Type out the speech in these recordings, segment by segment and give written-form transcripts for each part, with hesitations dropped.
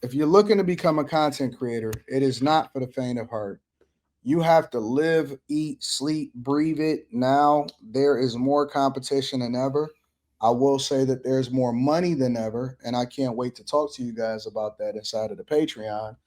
if you're looking to become a content creator, it is not for the faint of heart. You have to live, eat, sleep, breathe it. Now there is more competition than ever. I will say that there's more money than ever, and I can't wait to talk to you guys about that inside of the Patreon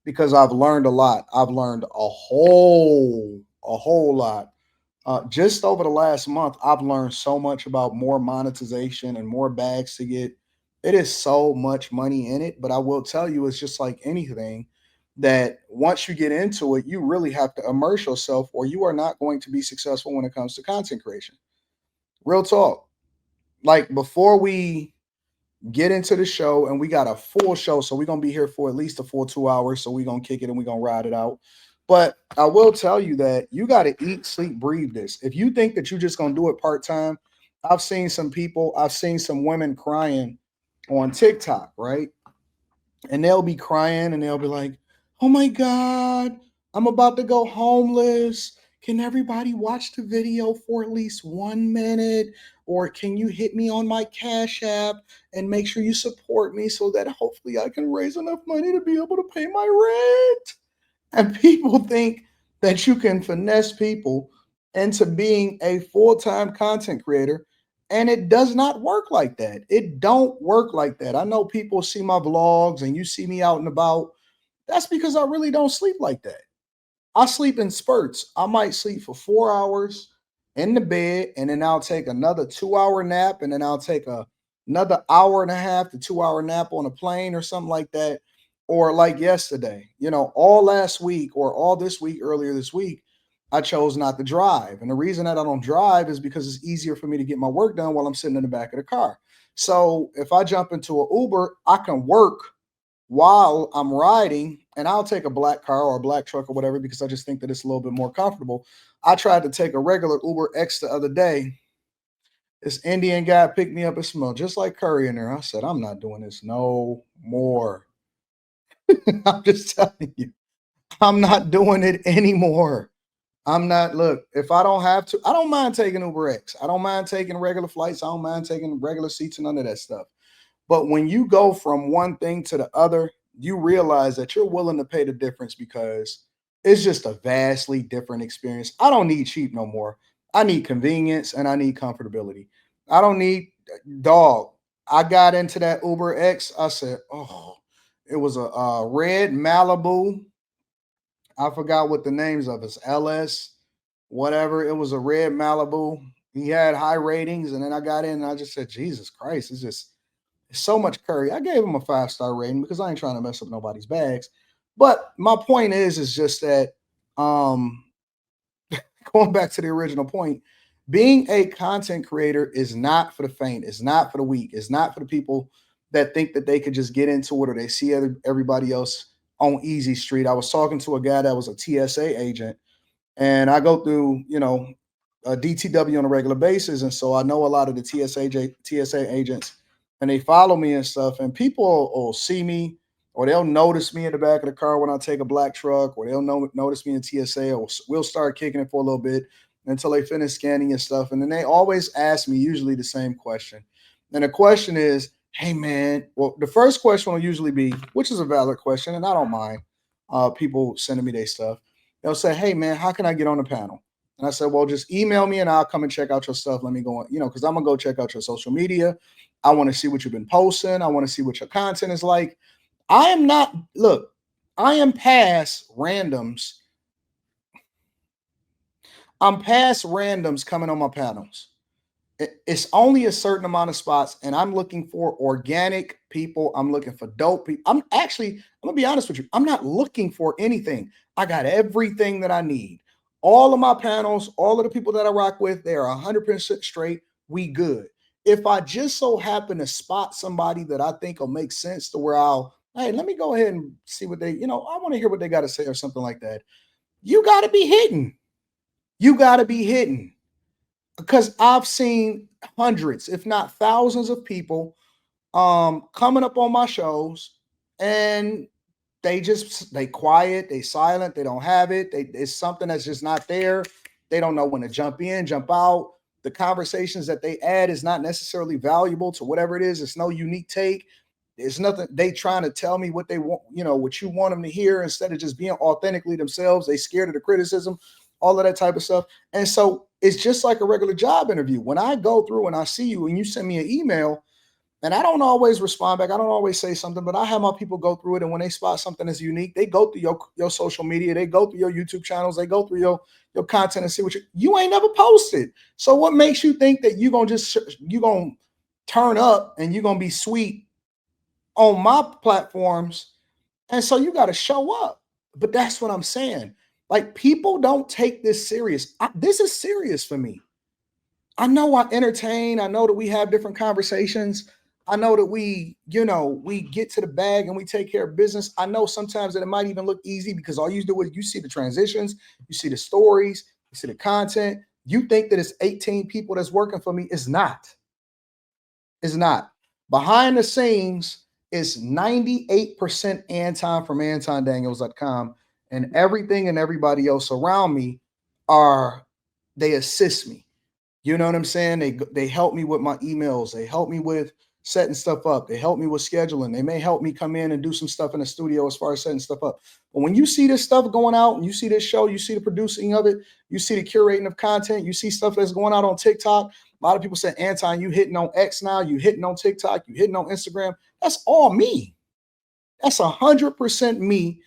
because I've learned a lot. I've learned a whole lot. Just over the last month, I've learned so much about more monetization and more bags to get. It is so much money in it, but I will tell you, it's just like anything that once you get into it, you really have to immerse yourself, or you are not going to be successful when it comes to content creation. Real talk. Like before we get into the show, and we got a full show, so we're gonna be here for at least a full 2 hours. So we're gonna kick it and we're gonna ride it out. But I will tell you that you got to eat, sleep, breathe this. If you think that you're just gonna do it part time, I've seen some people, I've seen some women crying on TikTok, right? And they'll be crying and they'll be like, "Oh my God, I'm about to go homeless. Can everybody watch the video for at least 1 minute? Or can you hit me on my Cash App and make sure you support me so that hopefully I can raise enough money to be able to pay my rent?" And people think that you can finesse people into being a full-time content creator, and it does not work like that. It don't work like that. I know people see my vlogs and you see me out and about. That's because I really don't sleep like that. I sleep in spurts. I might sleep for 4 hours in the bed, and then I'll take another 2 hour nap, and then I'll take another hour and a half to 2 hour nap on a plane or something like that. Or like yesterday, all last week or all this week, earlier this week, I chose not to drive. And the reason that I don't drive is because it's easier for me to get my work done while I'm sitting in the back of the car. So if I jump into an Uber, I can work while I'm riding, and I'll take a black car or a black truck or whatever because I just think that it's a little bit more comfortable. I tried to take a regular Uber X the other day. This Indian guy picked me up. It smelled just like curry in there. I said, I'm not doing this no more. I'm just telling you, I'm not doing it anymore. I'm not, look, if I don't have to, I don't mind taking Uber X. I don't mind taking regular flights. I don't mind taking regular seats and none of that stuff. But when you go from one thing to the other, you realize that you're willing to pay the difference because it's just a vastly different experience. I don't need cheap no more. I need convenience and I need comfortability. I don't need dog. I got into that Uber X. I said, oh, it was a red Malibu. I forgot what the names of it. LS, whatever. It was a red Malibu. He had high ratings, and then I got in and I just said, Jesus Christ, it's so much curry. I gave him a 5-star rating because I ain't trying to mess up nobody's bags. But my point is just that um going back to the original point, being a content creator is not for the faint. It's not for the weak. It's not for the people that think that they could just get into it or they see everybody else on easy street. I was talking to a guy that was a TSA agent, and I go through, a DTW on a regular basis, and so I know a lot of the TSA agents, and they follow me and stuff. And people will see me, or they'll notice me in the back of the car when I take a black truck, or they'll notice me in TSA, or we'll start kicking it for a little bit until they finish scanning and stuff. And then they always ask me usually the same question, and the question is, "Hey man," well, the first question will usually be, which is a valid question, and I don't mind people sending me their stuff. They'll say, "Hey man, how can I get on the panel?" And I said, "Well, just email me and I'll come and check out your stuff. Let me go on, because I'm gonna go check out your social media. I want to see what you've been posting. I want to see what your content is like." I am not, look, I am past randoms. I'm past randoms coming on my panels. It's only a certain amount of spots, and I'm looking for organic people. I'm looking for dope people. I'm gonna be honest with you. I'm not looking for anything. I got everything that I need. All of my panels, all of the people that I rock with, they are 100% straight. We good. If I just so happen to spot somebody that I think will make sense to where hey, let me go ahead and see what I want to hear what they got to say or something like that. You got to be hitting. You got to be hitting because I've seen hundreds, if not thousands, of people coming up on my shows, and they quiet, they silent, they don't have it. It's something that's just not there. They don't know when to jump in, jump out. The conversations that they add is not necessarily valuable to whatever it is. It's no unique take. It's nothing. They trying to tell me what they want, what you want them to hear instead of just being authentically themselves. They scared of the criticism, all of that type of stuff. And so it's just like a regular job interview. When I go through and I see you and you send me an email, and I don't always respond back. I don't always say something, but I have my people go through it. And when they spot something that's unique, they go through your social media, they go through your YouTube channels, they go through your content and see what you ain't never posted. So what makes you think that you gonna turn up and you're gonna be sweet on my platforms? And so you got to show up. But that's what I'm saying. Like people don't take this serious. This is serious for me. I know I entertain. I know that we have different conversations. I know that we get to the bag and we take care of business. I know sometimes that it might even look easy because all you do is you see the transitions, you see the stories, you see the content. You think that it's 18 people that's working for me. It's not. It's not. Behind the scenes, it's 98% Anton from AntonDaniels.com, and everything and everybody else around me are they assist me. You know what I'm saying? They help me with my emails. They help me with setting stuff up. They help me with scheduling. They may help me come in and do some stuff in the studio as far as setting stuff up. But when you see this stuff going out and you see this show, you see the producing of it, you see the curating of content, you see stuff that's going out on TikTok. A lot of people say, Anton, you hitting on X now, you hitting on TikTok, you hitting on Instagram. That's all me. That's 100% me.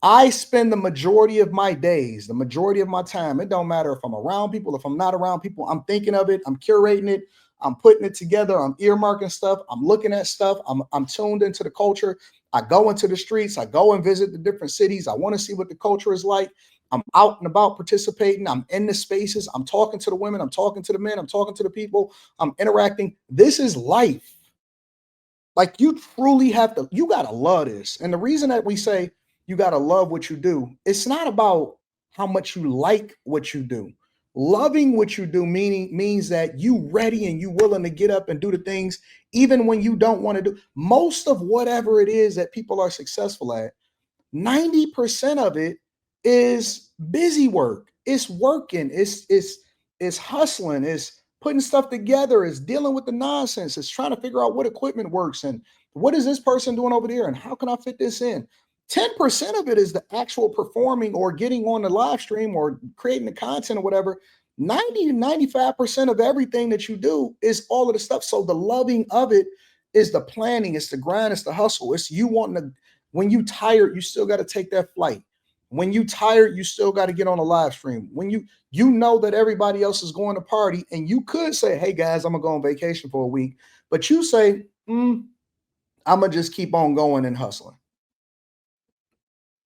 I spend the majority of my days, the majority of my time. It don't matter if I'm around people, if I'm not around people. I'm thinking of it. I'm curating it. I'm putting it together. I'm earmarking stuff. I'm looking at stuff. I'm tuned into the culture. I go into the streets. I go and visit the different cities. I want to see what the culture is like. I'm out and about participating. I'm in the spaces. I'm talking to the women. I'm talking to the men. I'm talking to the people. I'm interacting. This is life. Like you truly have to, you gotta love this. And the reason that we say you gotta love what you do, it's not about how much you like what you do. Loving what you do means that you ready and you willing to get up and do the things even when you don't want to do. Most of whatever it is that people are successful at, 90% of it is busy work. It's working. It's hustling. It's putting stuff together. It's dealing with the nonsense. It's trying to figure out what equipment works and what is this person doing over there and how can I fit this in. 10% of it is the actual performing or getting on the live stream or creating the content or whatever. 90 to 95% of everything that you do is all of the stuff. So the loving of it is the planning, it's the grind, it's the hustle. It's you wanting to, when you tired, you still got to take that flight. When you tired, you still got to get on a live stream. When you know that everybody else is going to party, and you could say, "Hey guys, I'm gonna go on vacation for a week," but you say, "I'm gonna just keep on going and hustling."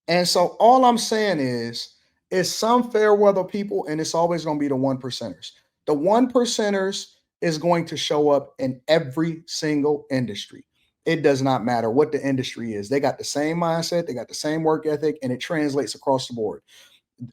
And so all I'm saying is some fair weather people, and it's always gonna be the one percenters. The one percenters is going to show up in every single industry. It does not matter what the industry is. They got the same mindset, they got the same work ethic, and it translates across the board.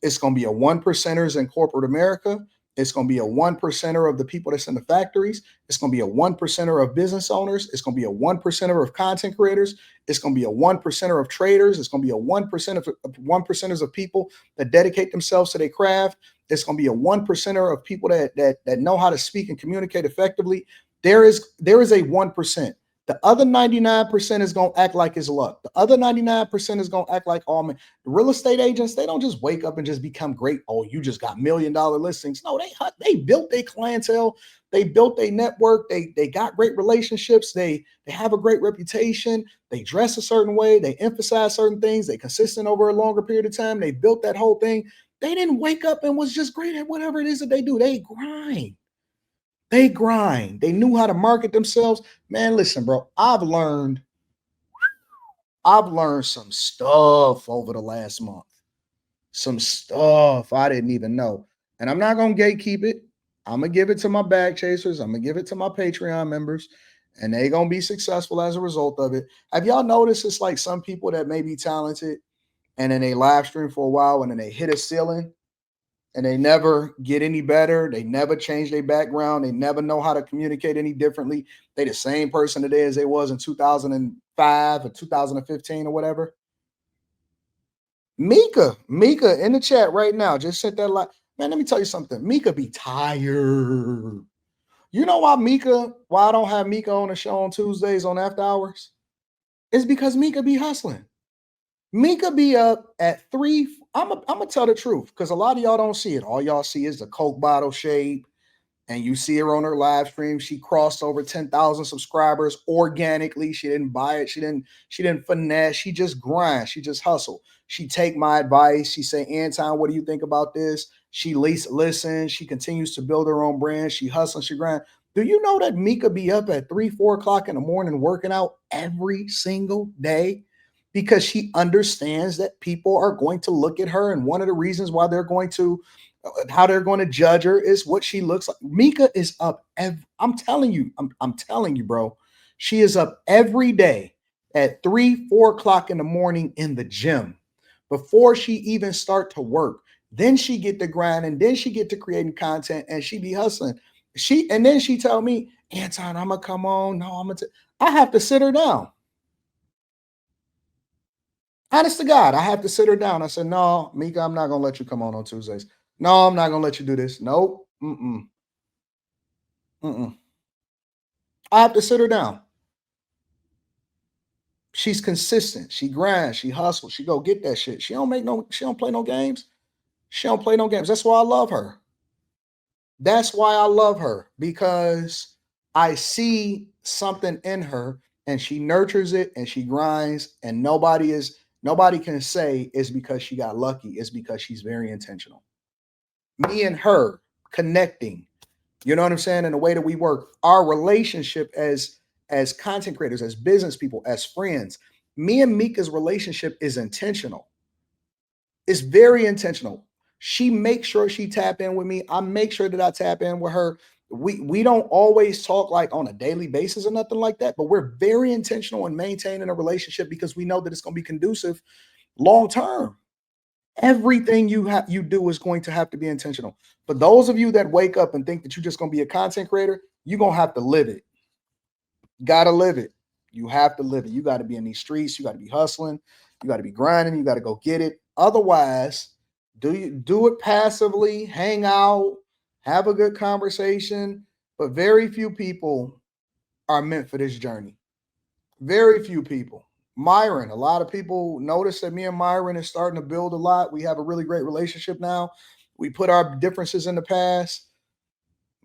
It's going to be a one percenters in corporate America. It's going to be a one percenter of the people that's in the factories. It's going to be a one percenter of business owners. It's going to be a one percenter of content creators. It's going to be a one percenter of traders. It's going to be a 1% of 1%ers of people that dedicate themselves to their craft. It's going to be a one percenter of people that know how to speak and communicate effectively. There is a 1%. The other 99% is going to act like it's luck. The other 99% is going to act like, oh man, the real estate agents, they don't just wake up and just become great. Oh, you just got $1 million listings. No, they built their clientele. They built their network. They got great relationships. They have a great reputation. They dress a certain way. They emphasize certain things. They consistent over a longer period of time. They built that whole thing. They didn't wake up and was just great at whatever it is that they do. They grind. They grind. They knew how to market themselves. Man, listen, bro. I've learned some stuff over the last month. Some stuff I didn't even know. And I'm not gonna gatekeep it. I'm gonna give it to my bag chasers. I'm gonna give it to my Patreon members, and they gonna be successful as a result of it. Have y'all noticed it's like some people that may be talented and then they live stream for a while and then they hit a ceiling and they never get any better. They never change their background. They never know how to communicate any differently. They the same person today as they was in 2005 or 2015 or whatever. Mika in the chat right now. Just sent that like, man, let me tell you something. Mika be tired. You know why I don't have Mika on the show on Tuesdays on after hours? It's because Mika be hustling. Mika be up at three. I'm gonna tell the truth because a lot of y'all don't see it. All y'all see is the Coke bottle shape, and you see her on her live stream. She crossed over 10,000 subscribers organically. She didn't buy it. She didn't finesse. She just grind. She just hustle. She take my advice. She say, Anton, what do you think about this? She least listens. She continues to build her own brand. She hustles. She grind. Do you know that Mika be up at 3, 4 o'clock in the morning working out every single day? Because she understands that people are going to look at her. And one of the reasons why they're going to how they're going to judge her is what she looks like. Mika is up. I'm telling you, I'm telling you, bro. She is up every day at 3, 4 o'clock in the morning in the gym before she even start to work. Then she get to grind, and then she get to creating content, and she be hustling. Then she tell me, Anton, I'm gonna come on. No, I have to sit her down. Honest to God, I have to sit her down. I said, no, Mika, I'm not gonna let you come on Tuesdays. No, I'm not gonna let you do this. Nope. Mm-mm. Mm-mm. I have to sit her down. She's consistent. She grinds. She hustles. She go get that shit. She don't make no. She don't play no games. She don't play no games. That's why I love her. That's why I love her because I see something in her, and she nurtures it, and she grinds, and nobody can say it's because she got lucky. It's because she's very intentional. Me and her connecting. You know what I'm saying? And the way that we work, our relationship as content creators, as business people, as friends, me and Mika's relationship is intentional. It's very intentional. She makes sure she tap in with me. I make sure that I tap in with her. We don't always talk like on a daily basis or nothing like that, but we're very intentional in maintaining a relationship because we know that it's going to be conducive long term. Everything you do is going to have to be intentional. For those of you that wake up and think that you're just going to be a content creator, you're going to have to live it. You got to live it. You have to live it. You got to be in these streets. You got to be hustling. You got to be grinding. You got to go get it. Otherwise, do it passively, hang out, have a good conversation. But very few people are meant for this journey. Very few people. Myron, a lot of people notice that me and Myron is starting to build a lot. We have a really great relationship now. We put our differences in the past.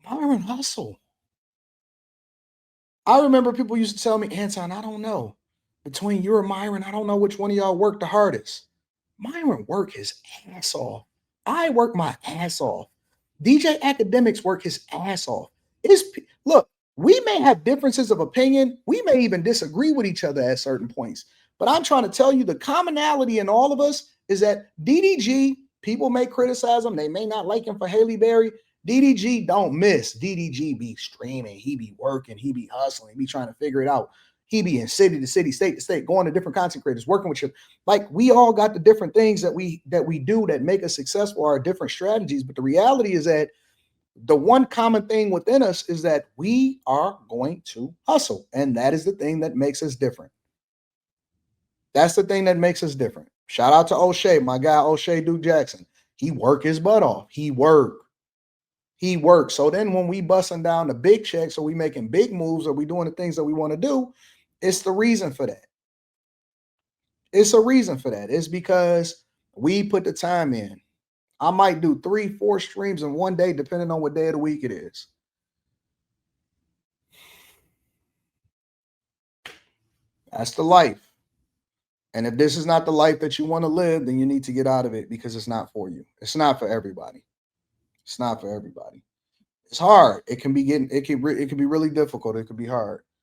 Myron hustle. I remember people used to tell me, Anton, I don't know. Between you and Myron, I don't know which one of y'all worked the hardest. Myron work his ass off. I work my ass off. DJ Academics work his ass off. Look, we may have differences of opinion. We may even disagree with each other at certain points. But I'm trying to tell you the commonality in all of us is that DDG, people may criticize him. They may not like him for Haley Berry. DDG don't miss. DDG be streaming. He be working. He be hustling. He be trying to figure it out. He be in city to city, state to state, going to different content creators, working with you. Like we all got the different things that we do that make us successful, our different strategies. But the reality is that the one common thing within us is that we are going to hustle. And that is the thing that makes us different. That's the thing that makes us different. Shout out to O'Shea, my guy O'Shea Duke Jackson. He work his butt off. He work. He works. So then when we busting down the big checks or we making big moves or we doing the things that we want to do, it's the reason for that. It's a reason for that. It's because we put the time in. I might do 3, 4 streams in one day, depending on what day of the week it is. That's the life. And if this is not the life that you want to live, then you need to get out of it because it's not for you. It's not for everybody. It's not for everybody. It's hard. It can be really difficult. It can be hard.